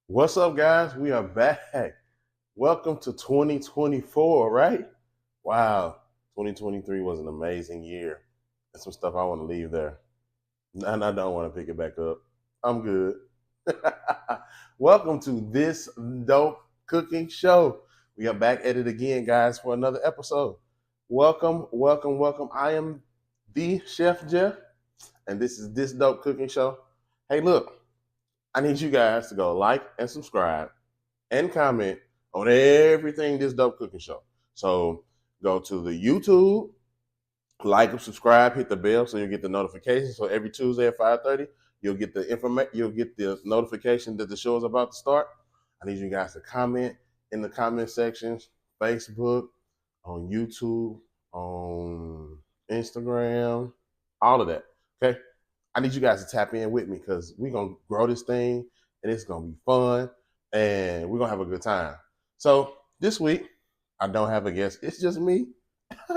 What's up, guys? We are back. Welcome to 2024, right? Wow, 2023 was an amazing year. There's some stuff I want to leave there. And I don't want to pick it back up. I'm good. Welcome to this dope cooking show. We are back at it again, guys, for another episode. Welcome, welcome, welcome. I am the Chef Jeff, and this is This Dope Cooking Show. Hey, look, I need you guys to go like and subscribe and comment on everything This Dope Cooking Show. So go to the YouTube, like and subscribe, hit the bell so you'll get the notification. So every Tuesday at 5:30, you'll get the notification that the show is about to start. I need you guys to comment in the comment sections, Facebook, on YouTube, on Instagram, all of that. Okay. I need you guys to tap in with me because we're gonna grow this thing and it's gonna be fun and we're gonna have a good time. So this week, I don't have a guest. It's just me.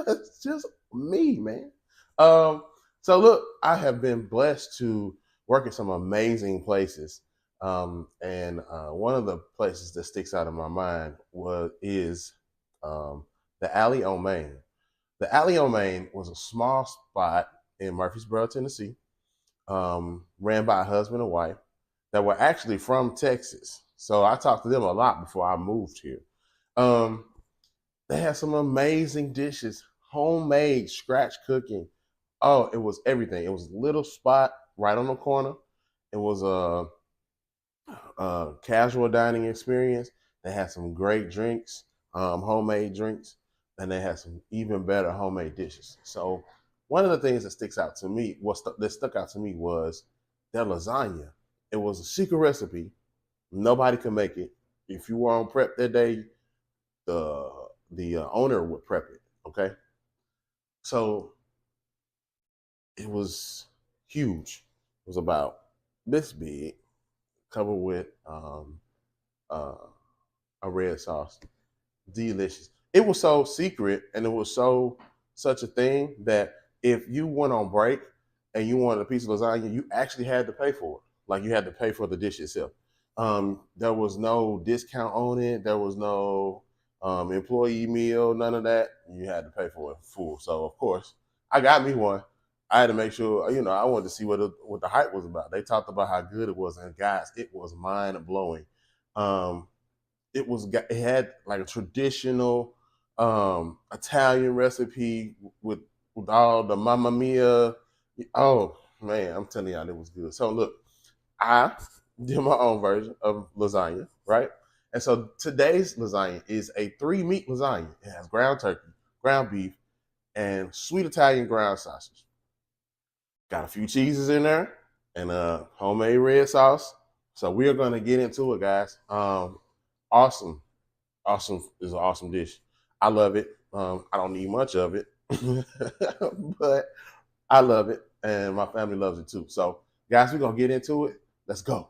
It's just me, man. Um, so look, I have been blessed to work in some amazing places. And one of the places that sticks out in my mind is the Alley on Main. The Alley on Main was a small spot in Murfreesboro, Tennessee, ran by a husband and wife that were actually from Texas. So I talked to them a lot before I moved here. Um, they had some amazing dishes, homemade, scratch cooking. Oh, it was everything. It was a little spot right on the corner. It was a casual dining experience. They had some great drinks, homemade drinks, and they had some even better homemade dishes. So one of the things that stuck out to me was their lasagna. It was a secret recipe. Nobody could make it. If you were on prep that day, the owner would prep it. Okay, so it was huge. It was about this big, covered with uh, a red sauce. Delicious. It was so secret, and it was so such a thing that if you went on break and you wanted a piece of lasagna, you actually had to pay for it. Like you had to pay for the dish itself. There was no discount on it. There was no employee meal. None of that. You had to pay for it full. So of course, I got me one. I had to make sure, I wanted to see what the hype was about. They talked about how good it was, and guys, it was mind blowing. Um, it had like a traditional Italian recipe with all the mamma mia. Oh man, I'm telling y'all, it was good. So look, I did my own version of lasagna, right? And so today's lasagna is a three meat lasagna. It has ground turkey, ground beef, and sweet Italian ground sausage. Got a few cheeses in there and a homemade red sauce. So we are going to get into it, guys. Awesome, awesome is an awesome dish. I love it. I don't need much of it, but I love it, and my family loves it too. So, guys, we're gonna get into it. Let's go.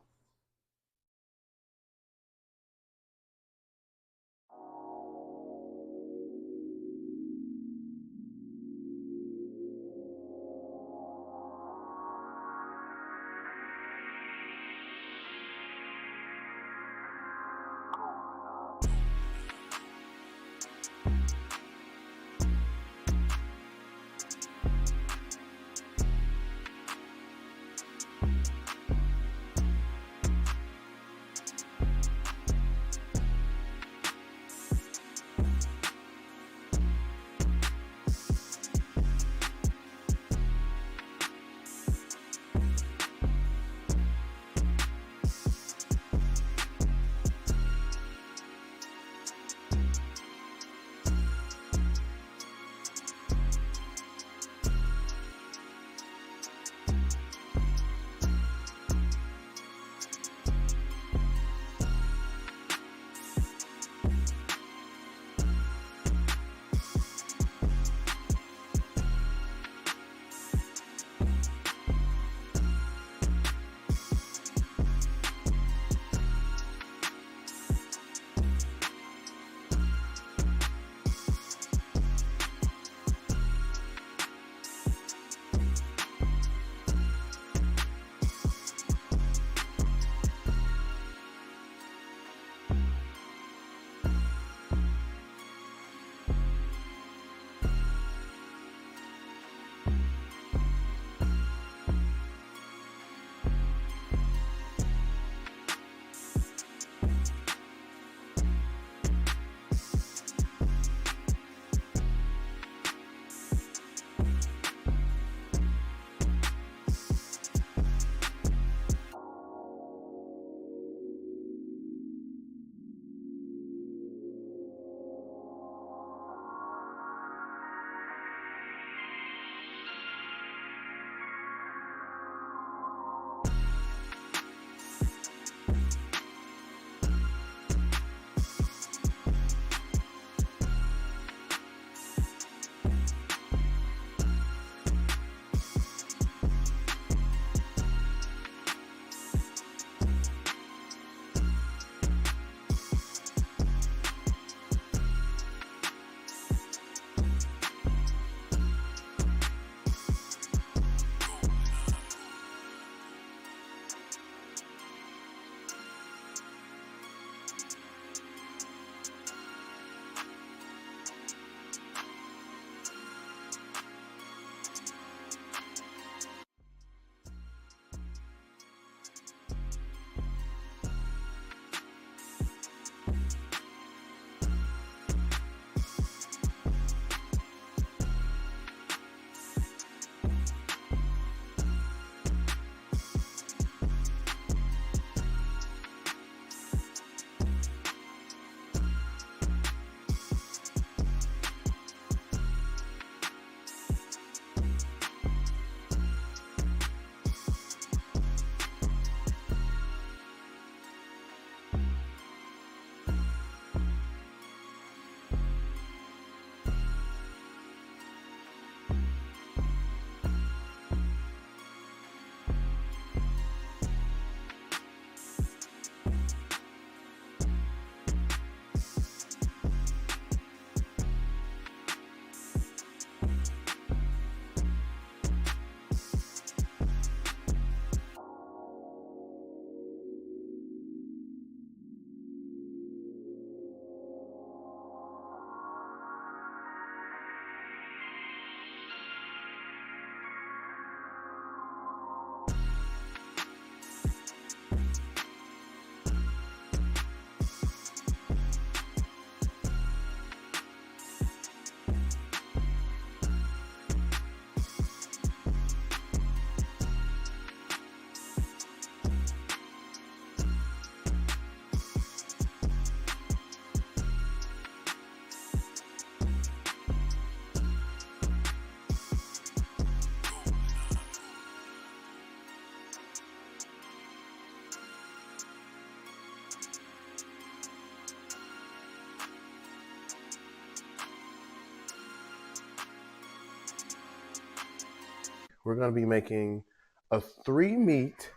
We're gonna be making a three meat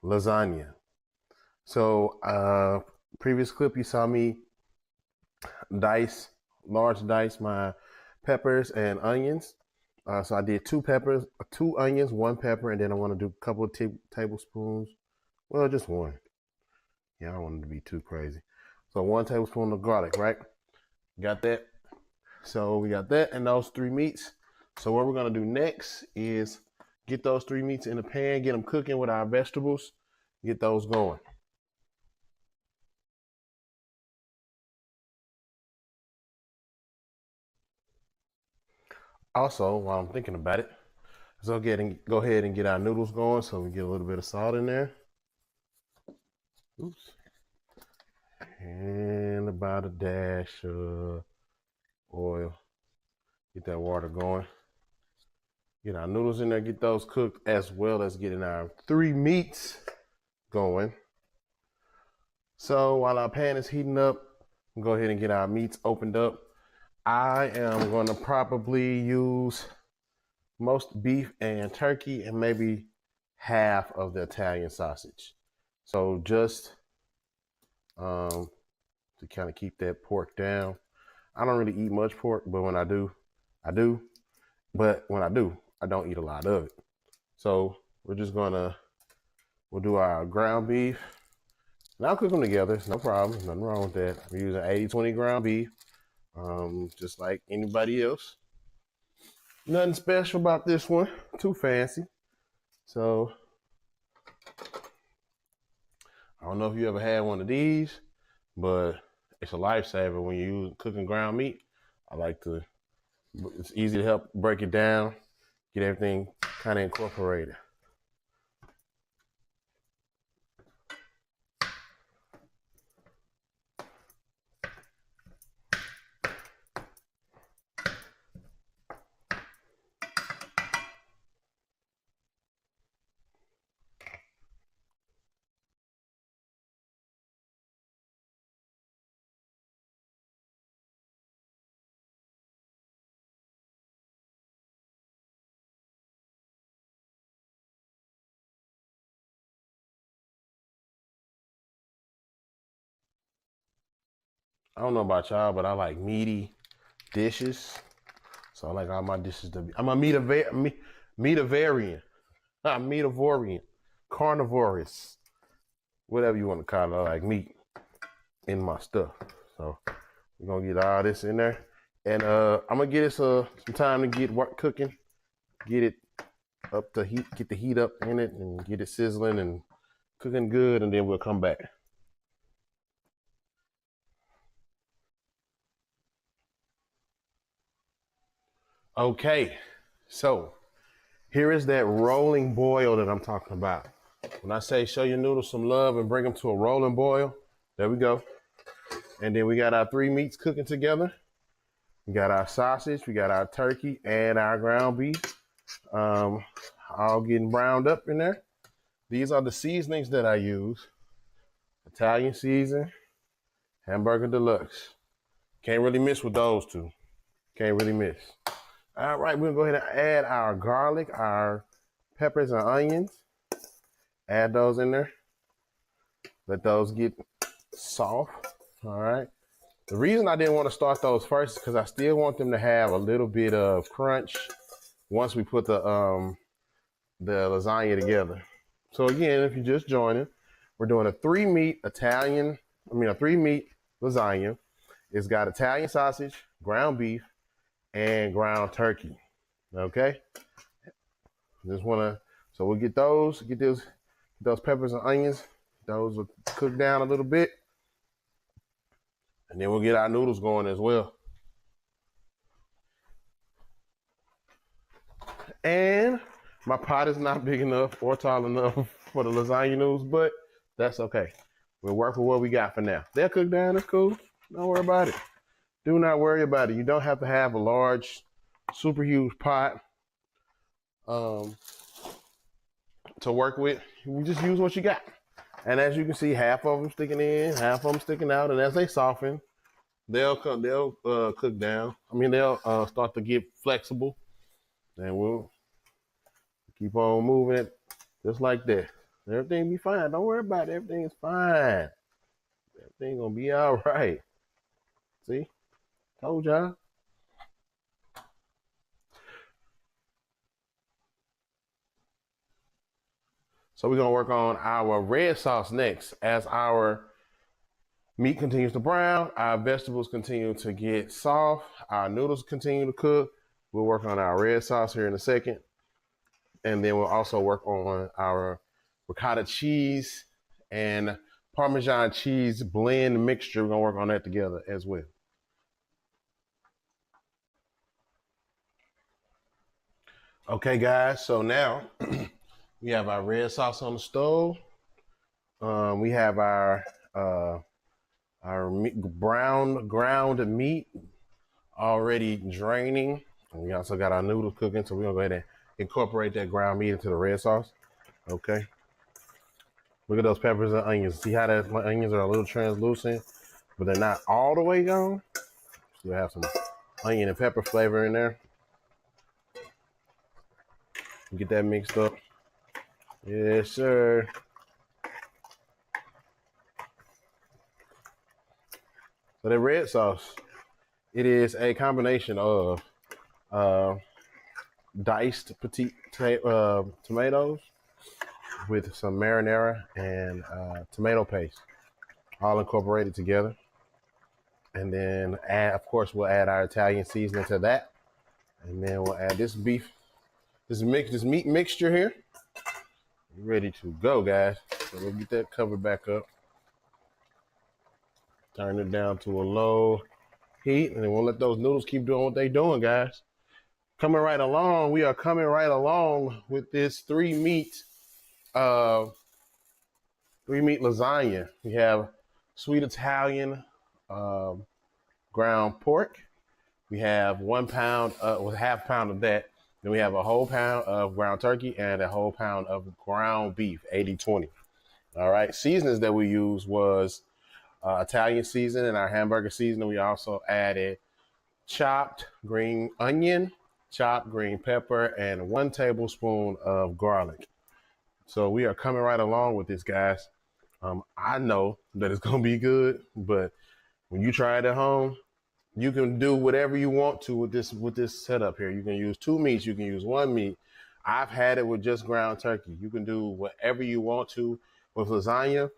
lasagna. So previous clip you saw me large dice my peppers and onions. So I did 2 onions, 1 pepper, and then I want to do a couple of tablespoons. Well, just one. Yeah, I don't want it to be too crazy. So 1 tablespoon of garlic, right? Got that? So we got that and those 3 meats. So what we're gonna do next is get those 3 meats in the pan, get them cooking with our vegetables, get those going. Also, while I'm thinking about it, let's go ahead and get our noodles going so we get a little bit of salt in there. Oops. And about a dash of oil. Get that water going. Get our noodles in there, get those cooked, as well as getting our 3 meats going. So while our pan is heating up, we'll go ahead and get our meats opened up. I am going to probably use most beef and turkey and maybe half of the Italian sausage. So just to kind of keep that pork down. I don't really eat much pork, but when I do, I do. But when I do, I don't eat a lot of it. So we'll do our ground beef. And I'll cook them together. It's no problem. Nothing wrong with that. We're using 80-20 ground beef, just like anybody else. Nothing special about this one. Too fancy. So I don't know if you ever had one of these, but it's a lifesaver when you're cooking ground meat. It's easy to help break it down, get everything kind of incorporated. I don't know about y'all, but I like meaty dishes. So I like all my dishes to be. I'm a meatavarian. I'm meatavorian. Carnivorous. Whatever you want to call it. I like meat in my stuff. So we're going to get all this in there. And I'm going to get it some time to get cooking. Get it up to heat. Get the heat up in it and get it sizzling and cooking good. And then we'll come back. Okay, so here is that rolling boil that I'm talking about. When I say show your noodles some love and bring them to a rolling boil, there we go. And then we got our three meats cooking together. We got our sausage, we got our turkey, and our ground beef, all getting browned up in there. These are the seasonings that I use. Italian season, hamburger deluxe. Can't really miss with those two. Can't really miss. All right, we're gonna go ahead and add our garlic, our peppers and onions. Add those in there. Let those get soft. All right. The reason I didn't want to start those first is because I still want them to have a little bit of crunch once we put the lasagna together. So again, if you're just joining, we're doing a three meat lasagna. It's got Italian sausage, ground beef, and ground turkey. Okay. Just wanna, so we'll get those peppers and onions. Those will cook down a little bit. And then we'll get our noodles going as well. And my pot is not big enough or tall enough for the lasagna noodles, but that's okay. We'll work with what we got for now. They'll cook down, it's cool. Don't worry about it. Do not worry about it. You don't have to have a large, super huge pot to work with. You just use what you got. And as you can see, half of them sticking in, half of them sticking out. And as they soften, they'll cook down. I mean, they'll start to get flexible. And we'll keep on moving it just like that. Everything be fine. Don't worry about it. Everything is fine. Everything gonna be all right. See? Told y'all. So we're gonna work on our red sauce next. As our meat continues to brown, our vegetables continue to get soft, our noodles continue to cook. We'll work on our red sauce here in a second. And then we'll also work on our ricotta cheese and Parmesan cheese blend mixture. We're gonna work on that together as well. Okay, guys, so now we have our red sauce on the stove. We have our brown ground meat already draining. And we also got our noodles cooking, so we're gonna go ahead and incorporate that ground meat into the red sauce. Okay. Look at those peppers and onions. See how the onions are a little translucent, but they're not all the way gone. Still have some onion and pepper flavor in there. Get that mixed up. Yes, sir. So the red sauce, it is a combination of diced petite tomatoes with some marinara and tomato paste, all incorporated together. And then of course, we'll add our Italian seasoning to that. And then we'll add this meat mixture here. Ready to go, guys. So we'll get that covered back up. Turn it down to a low heat, and then we'll let those noodles keep doing what they're doing, guys. Coming right along, we are coming right along with this three meat lasagna. We have sweet Italian ground pork. We have 1 pound with half pound of that. Then we have a whole pound of ground turkey and a whole pound of ground beef, 80-20. All right. Seasonings that we used was Italian seasoning and our hamburger seasoning. We also added chopped green onion, chopped green pepper, and 1 tablespoon of garlic. So we are coming right along with this, guys. I know that it's going to be good, but when you try it at home, you can do whatever you want to with this setup here. You can use 2 meats. You can use 1 meat. I've had it with just ground turkey. You can do whatever you want to with lasagna.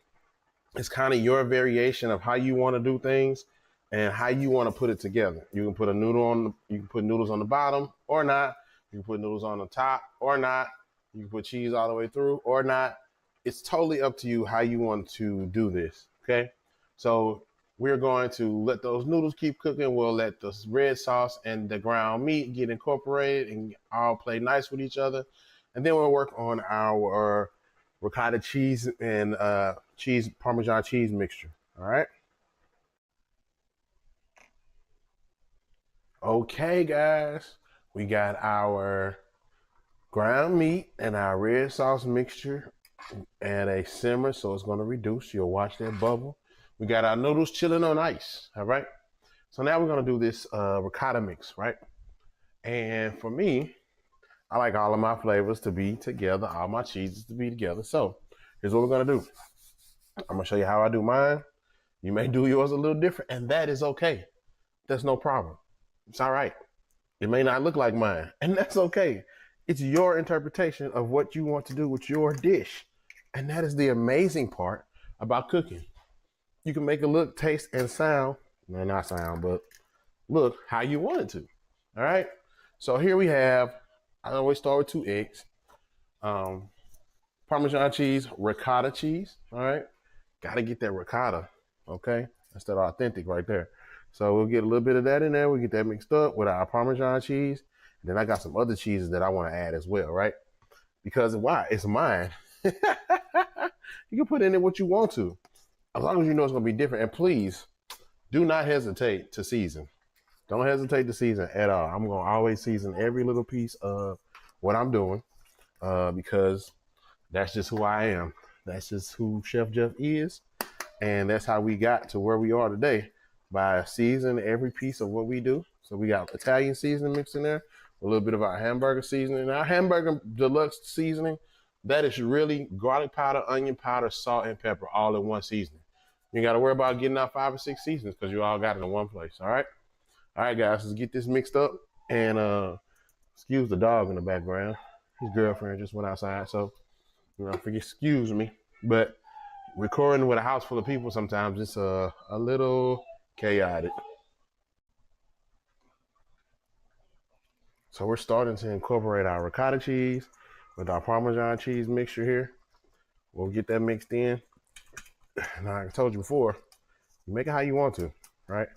It's kind of your variation of how you want to do things and how you want to put it together. You can put you can put noodles on the bottom or not. You can put noodles on the top or not. You can put cheese all the way through or not. It's totally up to you how you want to do this. Okay. So we're going to let those noodles keep cooking. We'll let the red sauce and the ground meat get incorporated and all play nice with each other. And then we'll work on our ricotta cheese and Parmesan cheese mixture. All right. Okay, guys. We got our ground meat and our red sauce mixture at a simmer, so it's going to reduce. You'll watch that bubble. We got our noodles chilling on ice. All right. So now we're going to do this ricotta mix, right? And for me, I like all of my flavors to be together, all my cheeses to be together. So here's what we're going to do. I'm going to show you how I do mine. You may do yours a little different, and that is okay. That's no problem. It's all right. It may not look like mine, and that's okay. It's your interpretation of what you want to do with your dish. And that is the amazing part about cooking. You can make it look, taste, and sound, well, not sound, but look how you want it to. All right. So here we have, I always start with 2 eggs, Parmesan cheese, ricotta cheese. All right. Got to get that ricotta. Okay. That's that authentic right there. So we'll get a little bit of that in there. We'll get that mixed up with our Parmesan cheese. And then I got some other cheeses that I want to add as well, right? Because why? It's mine. You can put in it what you want to, as long as you know it's going to be different. And please do not hesitate to season. Don't hesitate to season at all. I'm going to always season every little piece of what I'm doing because that's just who I am. That's just who Chef Jeff is. And that's how we got to where we are today, by seasoning every piece of what we do. So we got Italian seasoning mixed in there, a little bit of our hamburger seasoning. Our hamburger deluxe seasoning, that is really garlic powder, onion powder, salt, and pepper all in one seasoning. You got to worry about getting out 5 or 6 seasonings because you all got it in one place. All right. All right, guys, let's get this mixed up. And excuse the dog in the background. His girlfriend just went outside. So, excuse me. But recording with a house full of people, sometimes it's a little chaotic. So we're starting to incorporate our ricotta cheese with our Parmesan cheese mixture here. We'll get that mixed in. Now, like I told you before, you make it how you want to, right?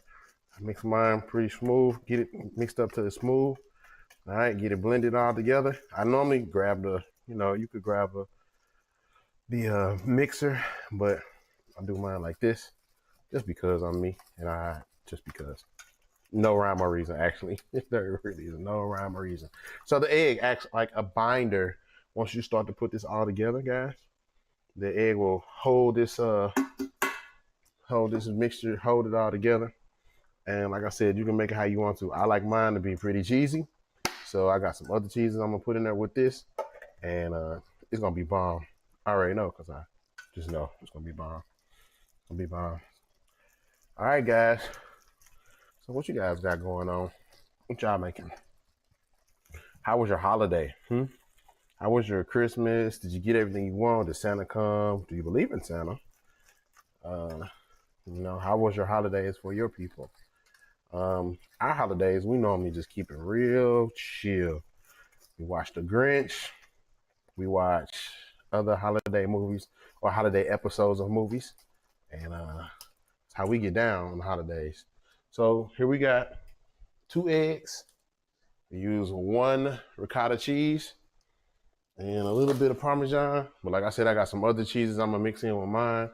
I mix mine pretty smooth, get it mixed up to the smooth. All right, get it blended all together. I normally grab you could grab the mixer, but I do mine like this just because I'm me, and just because. No rhyme or reason, actually. There really is no rhyme or reason. So the egg acts like a binder. Once you start to put this all together, guys, the egg will hold this mixture, hold it all together. And like I said, you can make it how you want to. I like mine to be pretty cheesy. So I got some other cheeses I'm gonna put in there with this, and it's gonna be bomb. I already know because I just know it's gonna be bomb. It's gonna be bomb. All right, guys. So what you guys got going on? What y'all making? How was your holiday? How was your Christmas? Did you get everything you want? Did Santa come? Do you believe in Santa? How was your holidays for your people? Our holidays, we normally just keep it real chill. We watch The Grinch. We watch other holiday movies or holiday episodes of movies. And it's how we get down on the holidays. So here we got 2 eggs. We use 1 ricotta cheese and a little bit of Parmesan. But like I said, I got some other cheeses I'm gonna mix in with mine.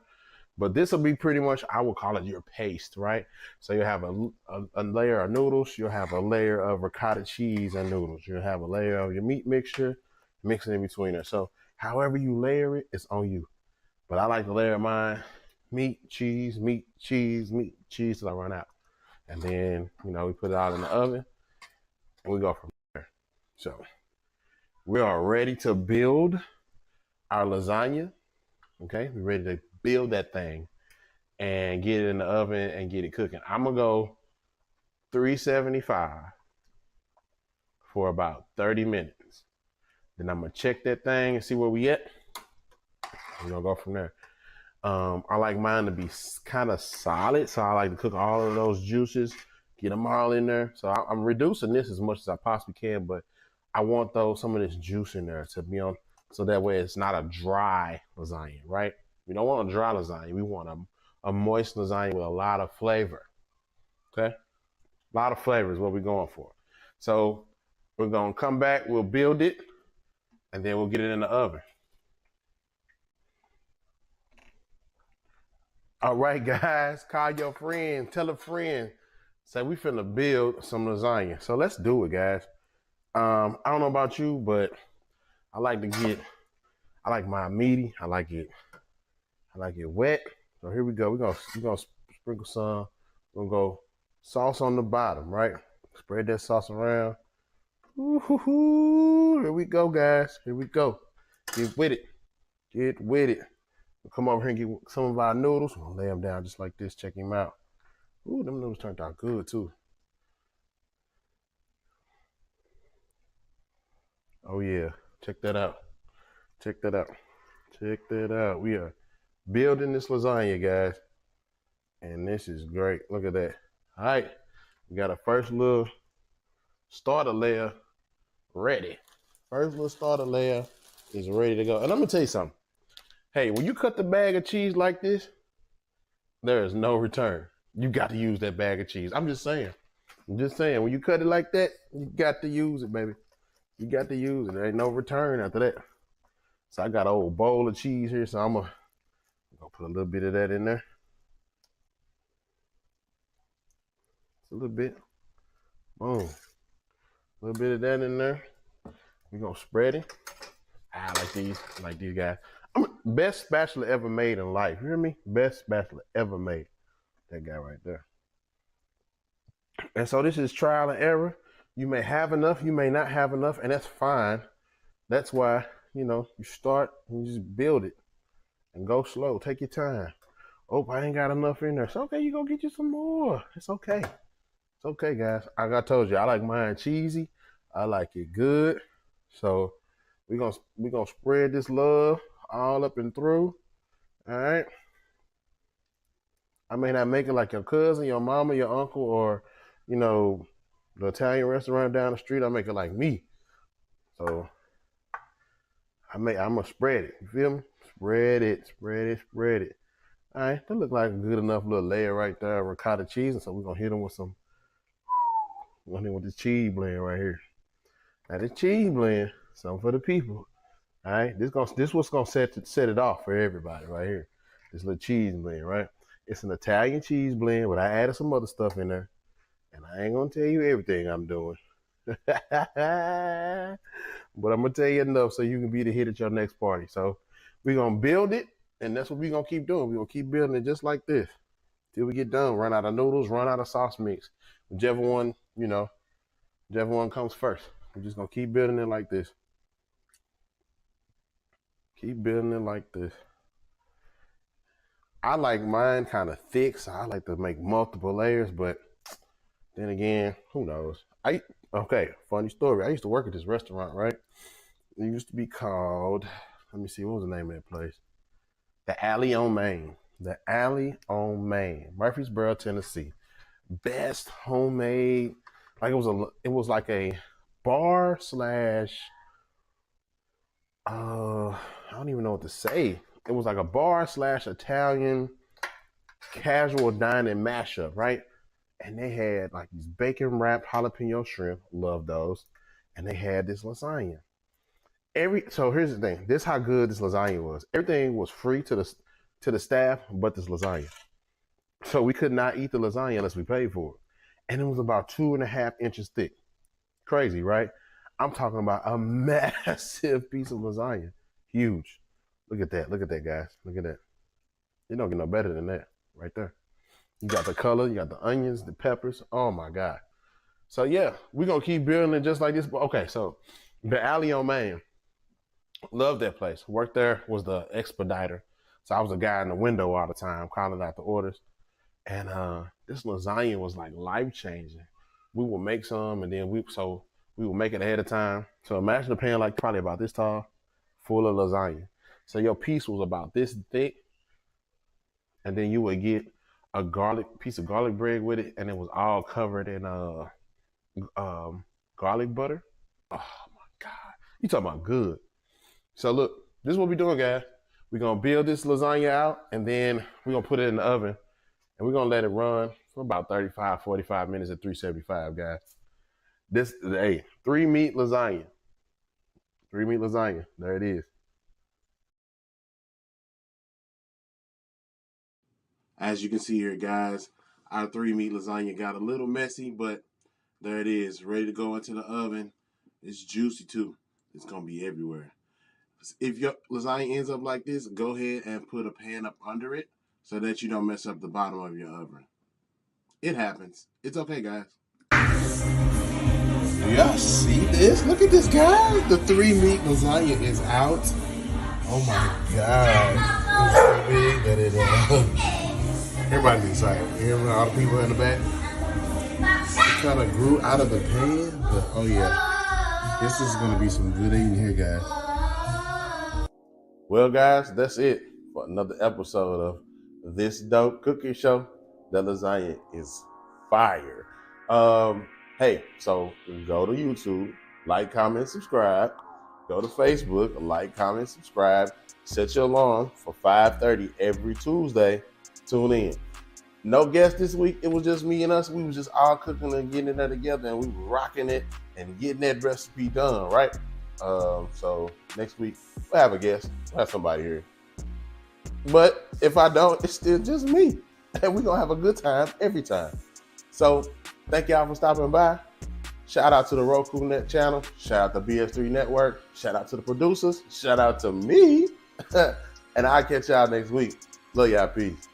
But this will be pretty much, I would call it your paste, right? So you'll have a layer of noodles. You'll have a layer of ricotta cheese and noodles. You'll have a layer of your meat mixture, mixing in between it. So however you layer it, it's on you. But I like to layer mine meat, cheese, meat, cheese, meat, cheese till I run out. And then, we put it out in the oven and we go from there. So we are ready to build our lasagna. Okay, we're ready to build that thing and get it in the oven and get it cooking. I'm gonna go 375 for about 30 minutes. Then I'm gonna check that thing and see where we at. We're gonna go from there. I like mine to be kind of solid, so I like to cook all of those juices, get them all in there. So I'm reducing this as much as I possibly can, but I want some of this juice in there to be on, so that way it's not a dry lasagna, right? We don't want a dry lasagna. We want a moist lasagna with a lot of flavor. Okay, a lot of flavor is what we're going for. So we're gonna come back, we'll build it, and then we'll get it in the oven. All right, guys, call your friend, tell a friend, say we finna build some lasagna. So let's do it, guys. I don't know about you, but I like mine meaty. I like it wet. So here we go. We're gonna sprinkle some. We're gonna go sauce on the bottom, right? Spread that sauce around. Ooh, here we go, guys. Here we go. Get with it. Get with it. We'll come over here and get some of our noodles. We'll lay them down just like this. Check them out. Ooh, them noodles turned out good too. Oh yeah. Check that out. Check that out. Check that out. We are building this lasagna, guys. And this is great. Look at that. All right. We got a first little starter layer ready. First little starter layer is ready to go. And I'm going to tell you something. Hey, when you cut the bag of cheese like this, there is no return. You got to use that bag of cheese. I'm just saying. When you cut it like that, you got to use it, baby. You got to use it. There ain't no return after that. So I got an old bowl of cheese here, so I'm going to put a little bit of that in there. Just a little bit. Boom. A little bit of that in there. We're going to spread it. I like these guys. Best spatula ever made in life. You hear me? Best spatula ever made. That guy right there. And so this is trial and error. You may have enough, you may not have enough, and that's fine. That's why, you start and you just build it and go slow. Take your time. Oh, I ain't got enough in there. It's okay, you go get you some more. It's okay. It's okay, guys. Like I told you, I like mine cheesy. I like it good. So we're gonna spread this love all up and through. All right. I may not make it like your cousin, your mama, your uncle, or the Italian restaurant down the street. I make it like me. So I'm gonna spread it. You feel me? Spread it, spread it, spread it. All right, that look like a good enough little layer right there, ricotta cheese. And so we're gonna hit them with this cheese blend right here. Now this cheese blend, something for the people. All right, this what's gonna set it off for everybody right here. This little cheese blend, right? It's an Italian cheese blend, but I added some other stuff in there, and I ain't gonna tell you everything I'm doing. But I'm gonna tell you enough so you can be the hit at your next party. So we're gonna build it, and that's what we're gonna keep doing. We're gonna keep building it just like this till we get done. Run out of noodles, run out of sauce mix. Whichever one comes first. We're just gonna keep building it like this. Keep building it like this. I like mine kind of thick, so I like to make multiple layers, but then again, who knows? Okay, funny story. I used to work at this restaurant, right? It used to be called, let me see, what was the name of that place? The Alley on Main. The Alley on Main, Murfreesboro, Tennessee. Best homemade, like it was like a bar slash, I don't even know what to say. It was like a bar slash Italian casual dining mashup, right? And they had like these bacon wrapped jalapeno shrimp, love those, and they had this lasagna. So here's the thing. This is how good this lasagna was. Everything was free to the staff, but this lasagna. So we could not eat the lasagna unless we paid for it. And it was about 2.5 inches thick. Crazy, right? I'm talking about a massive piece of lasagna. Huge. Look at that. Look at that, guys. Look at that. You don't get no better than that right there. You got the color, you got the onions, the peppers. Oh my God. So yeah, we're gonna keep building it just like this. Okay, so the Alley on Main. Love that place. Worked there, was the expediter. So I was a guy in the window all the time, calling out the orders. And this lasagna was like life-changing. We would make some and then we would make it ahead of time. So imagine a pan like probably about this tall, full of lasagna. So your piece was about this thick, and then you would get a piece of garlic bread with it, and it was all covered in garlic butter. Oh my God. You talking about good. So look, this is what we're doing, guys. We're gonna build this lasagna out, and then we're gonna put it in the oven, and we're gonna let it run for about 35, 45 minutes at 375, guys. This, hey, three meat lasagna. Three meat lasagna. There it is. As you can see here, guys, our three meat lasagna got a little messy, but there it is, ready to go into the oven. It's juicy too. It's gonna be everywhere. If your lasagna ends up like this, go ahead and put a pan up under it so that you don't mess up the bottom of your oven. It happens. It's okay, guys. Y'all see this? Look at this, guys. The three meat lasagna is out. Oh my God. It's so big that it everybody's excited. You hear all the people in the back? It kind of grew out of the pan, but oh yeah. This is gonna be some good eating here, guys. Well, guys, that's it for another episode of This Dope Cooking Show. The lasagna is fire. Hey, so go to YouTube, like, comment, subscribe. Go to Facebook, like, comment, subscribe. Set your alarm for 5:30 every Tuesday. Tune in. No guest this week. It was just me and us. We was just all cooking and getting that together, and we were rocking it and getting that recipe done, right? So next week we'll have a guest. We'll have somebody here. But if I don't, it's still just me, and we're gonna have a good time every time. So thank y'all for stopping by. Shout out to the Roku Net channel. Shout out to BS3 Network. Shout out to the producers. Shout out to me. And I'll catch y'all next week. Love y'all. Peace.